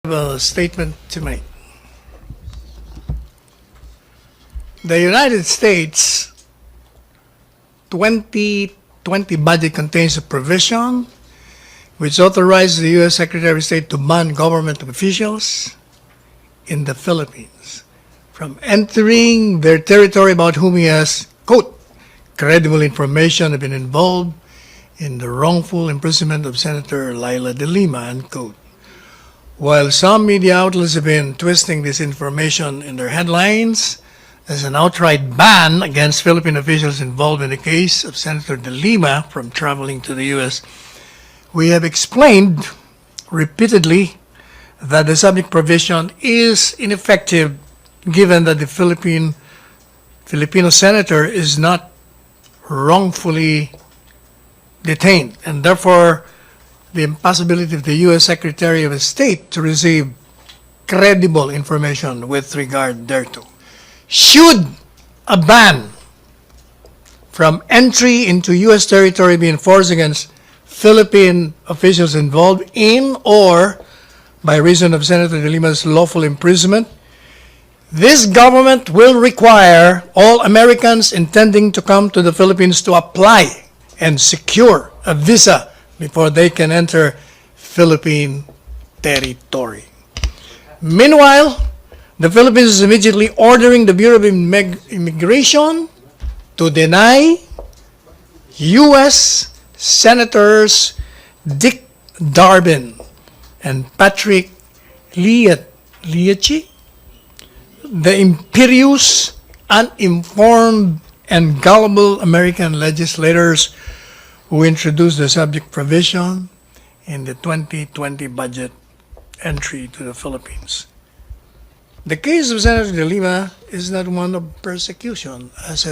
A statement to make. The United States 2020 budget contains a provision which authorizes the U.S. Secretary of State to ban government officials in the Philippines from entering their territory about whom he has, quote, credible information have been involved in the wrongful imprisonment of Senator Laila de Lima, unquote. While some media outlets have been twisting this information in their headlines as an outright ban against Philippine officials involved in the case of Senator de Lima from traveling to the U.S., we have explained repeatedly that the subject provision is ineffective given that the Filipino senator is not wrongfully detained, and therefore the impossibility of the U.S. Secretary of State to receive credible information with regard thereto. Should a ban from entry into U.S. territory be enforced against Philippine officials involved in or by reason of Senator de Lima's lawful imprisonment, this government will require all Americans intending to come to the Philippines to apply and secure a visa before they can enter Philippine territory. Meanwhile, the Philippines is immediately ordering the Bureau of Immigration to deny U.S. Senators Dick Durbin and Patrick Leahy, the imperious, uninformed, and gullible American legislators who introduced the subject provision in the 2020 budget entry to the Philippines. The case of Senator de Lima is not one of persecution, as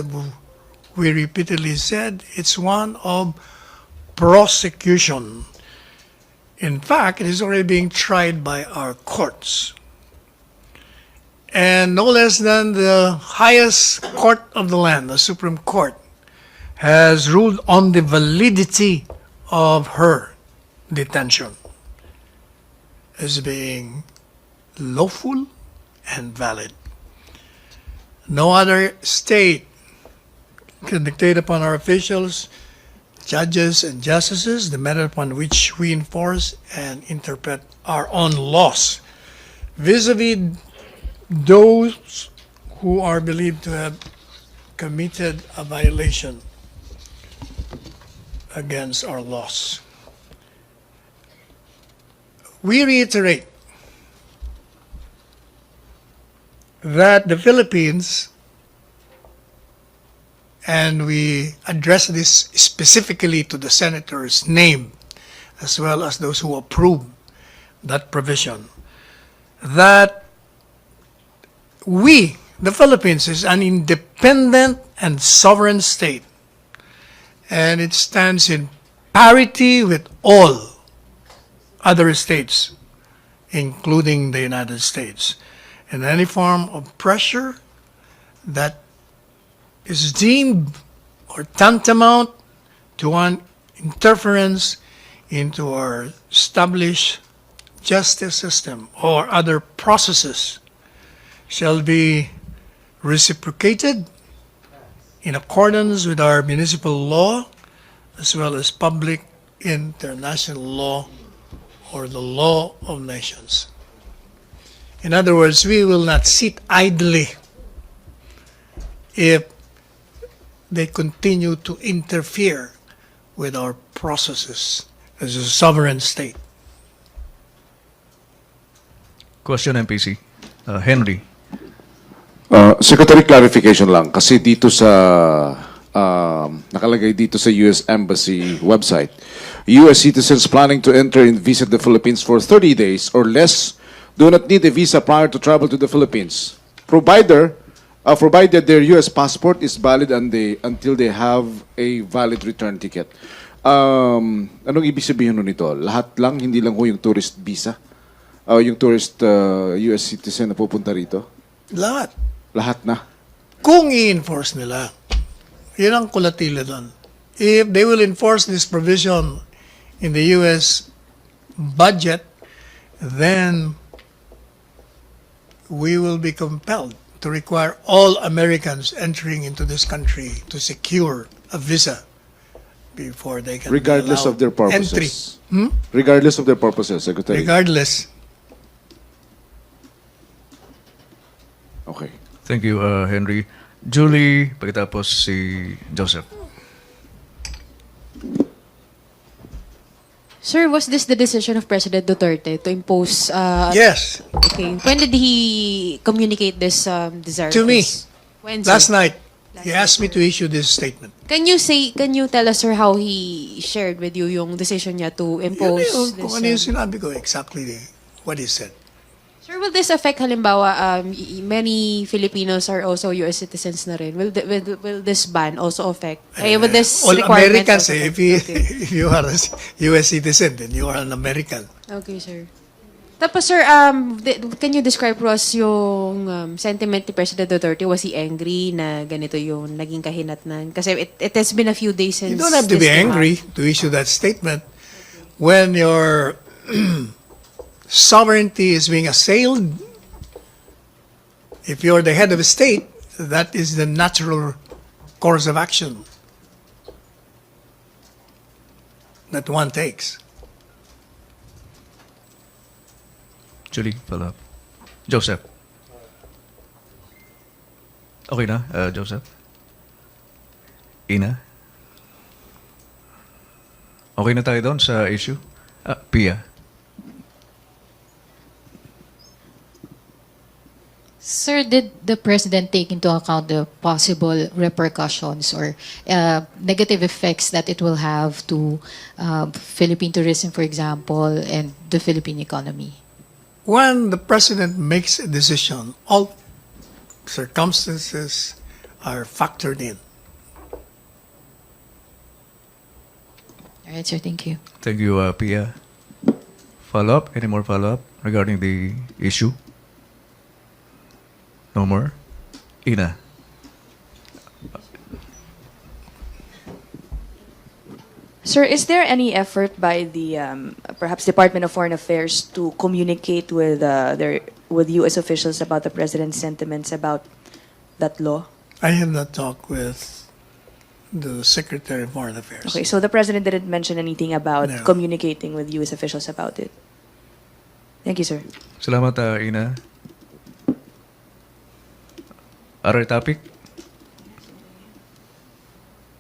we repeatedly said, it's one of prosecution. In fact, it is already being tried by our courts. And no less than the highest court of the land, the Supreme Court, has ruled on the validity of her detention as being lawful and valid. No other state can dictate upon our officials, judges, and justices the method upon which we enforce and interpret our own laws vis-a-vis those who are believed to have committed a violation against our laws. We reiterate that the Philippines, and we address this specifically to the senators named, as well as those who approve that provision, that we, the Philippines, is an independent and sovereign state, and it stands in parity with all other states, including the United States. And any form of pressure that is deemed or tantamount to an interference into our established justice system or other processes shall be reciprocated in accordance with our municipal law as well as public international law or the law of nations. In other words, we will not sit idly if they continue to interfere with our processes as a sovereign state. Question, MPC. Henry. Secretary, clarification lang. Kasi dito sa, nakalagay dito sa U.S. Embassy website, U.S. citizens planning to enter and visit the Philippines for 30 days or less do not need a visa prior to travel to the Philippines, provided their U.S. passport is valid until they have a valid return ticket. Anong ibig sabihin nun nito? Lahat lang, hindi lang ho yung tourist visa? Yung tourist U.S. citizen na pupunta rito? Lahat. Lahat na? Kung i-enforce nila, yun ang kulatila doon. If they will enforce this provision in the U.S. budget, then we will be compelled to require all Americans entering into this country to secure a visa before they can Regardless be of their allowed entry. purposes. Regardless of their purposes, Secretary. Regardless. Okay. Thank you, Henry. Julie, pagkatapos si Joseph. Sir, was this the decision of President Duterte to impose? Yes, Okay. When did he communicate this desire? To me. When, sir? last night he asked me to issue this statement. Can you tell us, sir, how he shared with you yung decision niya to impose Yun this? kung ano yung sinabi ko, exactly what he said. Sir, will this affect, halimbawa, many Filipinos are also U.S. citizens na rin. Will this ban also affect? Will this All requirement Americans, also if affect? you, Okay. if you are a U.S. citizen, then you are an American. Okay, sir. Tapos, sir, can you describe to us yung sentiment ni President Duterte? Was he angry na ganito yung naging kahinatnan? Kasi it has been a few days since You don't have to this be came angry out. to issue that statement when your sovereignty is being assailed. If you're the head of a state, that is the natural course of action that one takes. Julie, follow up. Joseph. Okay na, Joseph? Ina? Okay na tayo doon sa issue? Pia. Sir, did the president take into account the possible repercussions or negative effects that it will have to Philippine tourism, for example, and the Philippine economy? When the president makes a decision, all circumstances are factored in. All right, sir. Thank you. Thank you, Pia. Follow-up? Any more follow-up regarding the issue? No more? Ina? Sir, is there any effort by the perhaps Department of Foreign Affairs to communicate with with U.S. officials about the president's sentiments about that law? I have not talked with the Secretary of Foreign Affairs. Okay, so the president didn't mention anything about No. communicating with U.S. officials about it. Thank you, sir. Salamat, Ina. Other topic?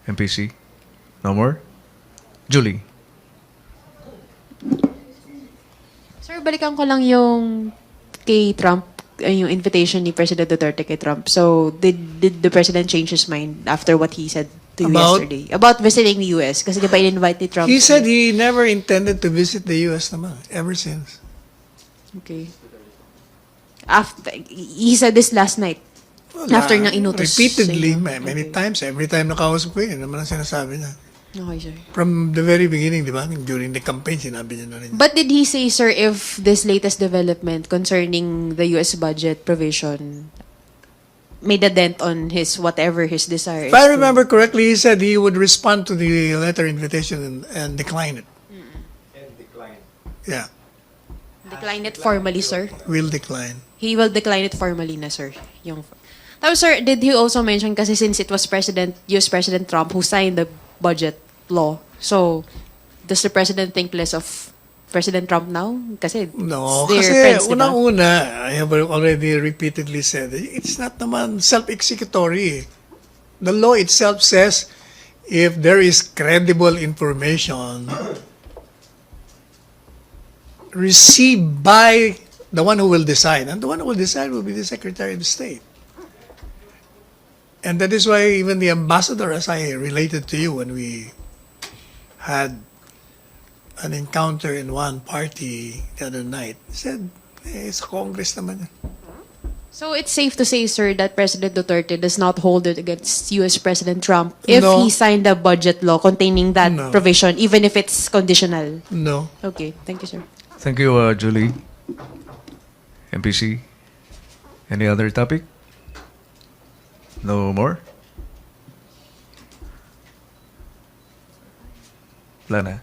MPC? No more? Julie? Sir, balikan ko lang yung kay Trump, yung invitation ni President Duterte kay Trump. So, did the president change his mind after what he said to you About? yesterday? About visiting the US? Kasi di ba in-invite ni Trump? He said he never intended to visit the U.S. naman, ever since. Okay. After, he said this last night. After niyang inutos Repeatedly, sa inyo. many Okay. times, every time nakausap ko yun naman ang sinasabi niya. Okay, sir. From the very beginning, di ba? During the campaign, sinabi niya na rin. But did he say, sir, if this latest development concerning the US budget provision made a dent on his whatever his desire If I remember correctly, he said he would respond to the letter invitation and decline it. Yeah, decline it formally, sir? will decline. He will decline it formally na, sir. Yung... Tapos, sir, did he also mention, kasi since it was US President Trump who signed the budget law, so does the president think less of President Trump now? Kasi No, they're kasi friends, di ba? unang-una, I have already repeatedly said, it's not naman self-executory. The law itself says if there is credible information received by the one who will decide, and the one who will decide will be the Secretary of State. And that is why even the ambassador, as I related to you when we had an encounter in one party the other night, said, it's Congress naman yan. So it's safe to say, sir, that President Duterte does not hold it against US President Trump if No. he signed a budget law containing that No. provision, even if it's conditional. No. Okay, thank you, sir. Thank you, Julie. MPC? Any other topic? No more? Wala na.